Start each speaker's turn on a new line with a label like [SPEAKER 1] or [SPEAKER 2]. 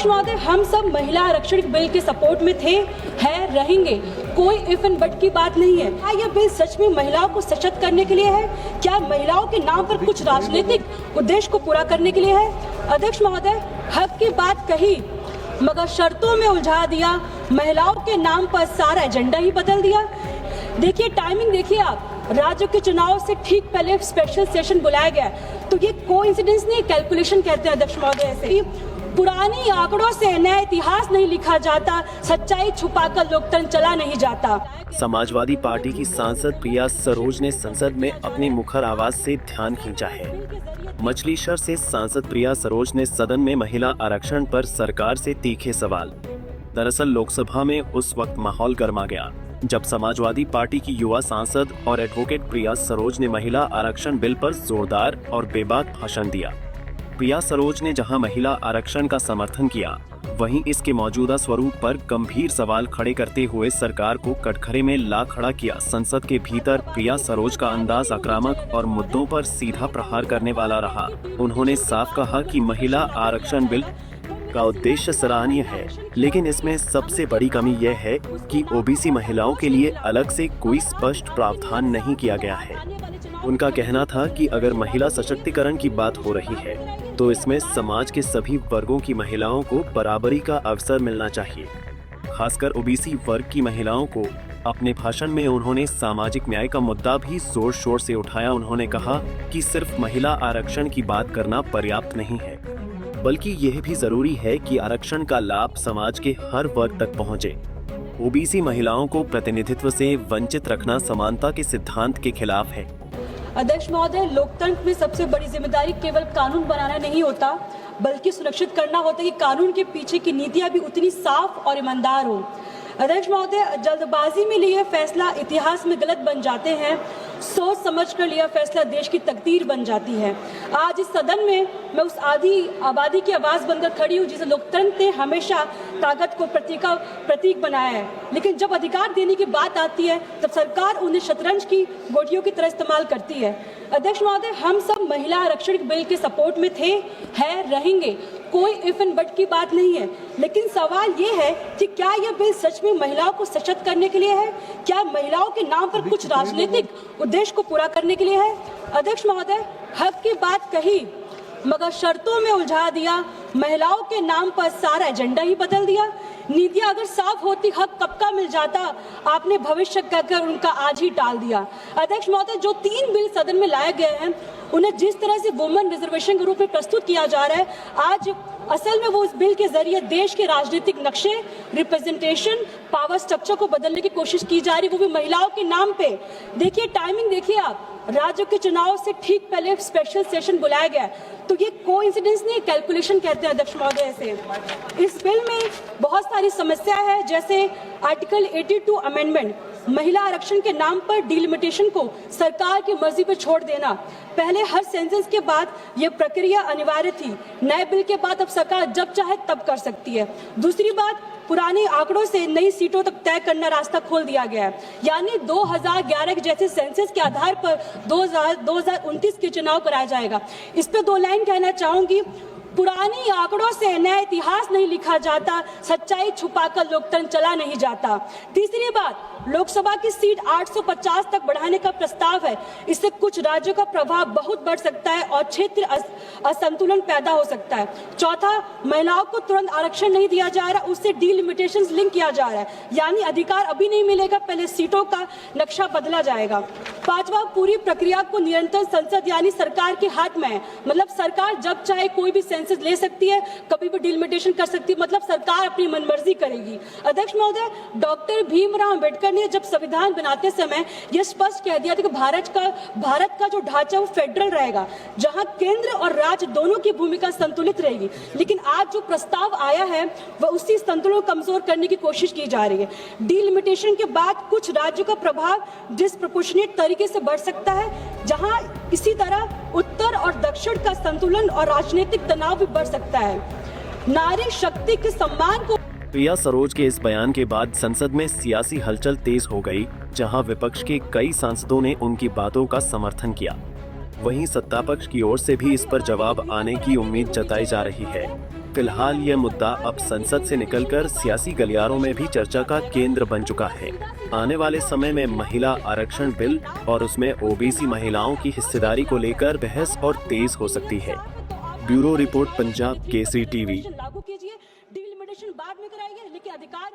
[SPEAKER 1] महोदय, हम सब महिला आरक्षण बिल के सपोर्ट में थे, हैं, रहेंगे। कोई इफ एंड बट की बात नहीं है। क्या यह बिल सच में महिलाओं को सशक्त करने के लिए है? क्या महिलाओं के नाम पर कुछ राजनीतिक उद्देश्य को पूरा करने के लिए है? अध्यक्ष महोदय, हक की बात कही मगर शर्तों में उलझा दिया, महिलाओं के नाम पर सारा एजेंडा ही बदल दिया। देखिए टाइमिंग देखिए आप, राज्यों के चुनाव से ठीक पहले स्पेशल सेशन बुलाया गया, तो ये कोइंसिडेंस नहीं, कैलकुलेशन कहते हैं अध्यक्ष महोदय। ऐसे पुरानी आंकड़ों से नया इतिहास नहीं लिखा जाता, सच्चाई छुपाकर लोकतंत्र चला नहीं जाता।
[SPEAKER 2] समाजवादी पार्टी की सांसद प्रिया सरोज ने संसद में अपनी मुखर आवाज से ध्यान खींचा है। मछलीशहर से सांसद प्रिया सरोज ने सदन में महिला आरक्षण पर सरकार से तीखे सवाल। दरअसल लोकसभा में उस वक्त माहौल गर्मा गया जब समाजवादी पार्टी की युवा सांसद और एडवोकेट प्रिया सरोज ने महिला आरक्षण बिल पर जोरदार और बेबाक भाषण दिया। प्रिया सरोज ने जहां महिला आरक्षण का समर्थन किया, वहीं इसके मौजूदा स्वरूप पर गंभीर सवाल खड़े करते हुए सरकार को कटघरे में ला खड़ा किया। संसद के भीतर प्रिया सरोज का अंदाज आक्रामक और मुद्दों पर सीधा प्रहार करने वाला रहा। उन्होंने साफ कहा कि महिला आरक्षण बिल का उद्देश्य सराहनीय है, लेकिन इसमें सबसे बड़ी कमी यह है कि ओबीसी महिलाओं के लिए अलग से कोई स्पष्ट प्रावधान नहीं किया गया है। उनका कहना था कि अगर महिला सशक्तिकरण की बात हो रही है तो इसमें समाज के सभी वर्गों की महिलाओं को बराबरी का अवसर मिलना चाहिए, खासकर ओबीसी वर्ग की महिलाओं को। अपने भाषण में उन्होंने सामाजिक न्याय का मुद्दा भी जोर शोर से उठाया। उन्होंने कहा कि सिर्फ महिला आरक्षण की बात करना पर्याप्त नहीं है, बल्कि यह भी जरूरी है कि आरक्षण का लाभ समाज के हर वर्ग तक पहुंचे। ओबीसी महिलाओं को प्रतिनिधित्व से वंचित रखना समानता के सिद्धांत के खिलाफ है।
[SPEAKER 1] अध्यक्ष महोदय, लोकतंत्र में सबसे बड़ी जिम्मेदारी केवल कानून बनाना नहीं होता, बल्कि सुनिश्चित करना होता है कि कानून के पीछे की नीतियां भी उतनी साफ और ईमानदार हो। अध्यक्ष महोदय, जल्दबाजी में लिए फैसला इतिहास में गलत बन जाते हैं, सोच समझ कर लिया फैसला देश की तकदीर बन जाती है। आज इस सदन में मैं उस आधी आबादी की आवाज बनकर खड़ी हूँ जिसे लोकतंत्र ने हमेशा ताकत को प्रतीक बनाया है, लेकिन जब अधिकार देने की बात आती है तब सरकार उन्हें शतरंज की गोटियों की तरह इस्तेमाल करती है। अध्यक्ष महोदय, हम सब महिला आरक्षण बिल के सपोर्ट में थे, हैं, रहेंगे। कोई इफ एंड बट की बात नहीं है, लेकिन सवाल ये है कि क्या यह बिल सच में महिलाओं को सशक्त करने के लिए है? क्या महिलाओं के नाम पर कुछ राजनीतिक उद्देश्य को पूरा करने के लिए है? अध्यक्ष महोदय, हक की बात कही मगर शर्तों में उलझा दिया, महिलाओं के नाम पर सारा एजेंडा ही बदल दिया। नीतियां अगर साफ होती हक कब का मिल जाता, आपने भविष्य कहकर उनका आज ही टाल दिया। अध्यक्ष महोदय, जो 3 बिल सदन में लाए गए हैं उन्हें जिस तरह से वुमेन रिजर्वेशन के रूप में प्रस्तुत किया जा रहा है, आज असल में वो इस बिल के जरिए देश के राजनीतिक नक्शे, रिप्रेजेंटेशन, पावर स्ट्रक्चर को बदलने की कोशिश की जा रही, वो भी महिलाओं के नाम पे। देखिए टाइमिंग देखिए आप, राज्यों के चुनाव से ठीक पहले स्पेशल सेशन बुलाया गया, तो ये कोइंसिडेंस नहीं, कैलकुलेशन कहते हैं अध्यक्ष महोदय। ऐसे इस बिल में बहुत सारी समस्या है, जैसे आर्टिकल 82 अमेंडमेंट, महिला आरक्षण के नाम पर डिलिमिटेशन को सरकार की मर्जी पर छोड़ देना। पहले हर सेंसस के बाद यह प्रक्रिया अनिवार्य थी, नए बिल के बाद अब सरकार जब चाहे तब कर सकती है। दूसरी बात, पुराने आंकड़ों से नई सीटों तक तय करना रास्ता खोल दिया गया है, यानी 2011 के जैसे सेंसस के आधार पर 2029 के चुनाव कराया जाएगा। इस पे 2 लाइन कहना चाहूंगी। पुरानी आंकड़ों से नया इतिहास नहीं लिखा जाता, सच्चाई छुपाकर लोकतंत्र चला नहीं जाता। तीसरी बात, लोकसभा की सीट 850 तक बढ़ाने का प्रस्ताव है, इससे कुछ राज्यों का प्रभाव बहुत बढ़ सकता है और क्षेत्र असंतुलन पैदा हो सकता है। चौथा, महिलाओं को तुरंत आरक्षण नहीं दिया जा रहा, उससे डिलिमिटेशंस लिंक किया जा रहा है, यानी अधिकार अभी नहीं मिलेगा, पहले सीटों का नक्शा बदला जाएगा। पांचवा, पूरी प्रक्रिया को निरंतर संसद यानी सरकार के हाथ में है, मतलब सरकार जब चाहे कोई भी सेंसस ले सकती है, कभी भी डिलिमिटेशन कर सकती है, मतलब सरकार अपनी मनमर्जी करेगी। अध्यक्ष महोदय, डॉक्टर भीमराव अंबेडकर ने जब संविधान बनाते समय यह स्पष्ट कह दिया था कि भारत का जो ढांचा वो फेडरल रहेगा, जहां केंद्र और राज्य दोनों की भूमिका संतुलित रहेगी। लेकिन आज जो प्रस्ताव आया है वह उसी संतुलन को कमजोर करने की कोशिश की जा रही है। डिलिमिटेशन के बाद कुछ राज्यों का प्रभाव डिस्प्रोपोर्शनेट तरीके से बढ़ सकता है, जहां इसी तरह उत्तर और दक्षिण का संतुलन और राजनीतिक तनाव भी बढ़ सकता है। नारी शक्ति के सम्मान को।
[SPEAKER 2] प्रिया सरोज के इस बयान के बाद संसद में सियासी हलचल तेज हो गई, जहां विपक्ष के कई सांसदों ने उनकी बातों का समर्थन किया। वहीं सत्तापक्ष की ओर से भी इस पर जवाब आने की उम्मीद जताई जा रही है। फिलहाल यह मुद्दा अब संसद से निकलकर सियासी गलियारों में भी चर्चा का केंद्र बन चुका है। आने वाले समय में महिला आरक्षण बिल और उसमें ओबीसी महिलाओं की हिस्सेदारी को लेकर बहस और तेज हो सकती है। Bureau report, Punjab Kesari TV.
[SPEAKER 1] लागू कीजिए, डिलिमिटेशन बाद में कराइए, लेकिन अधिकार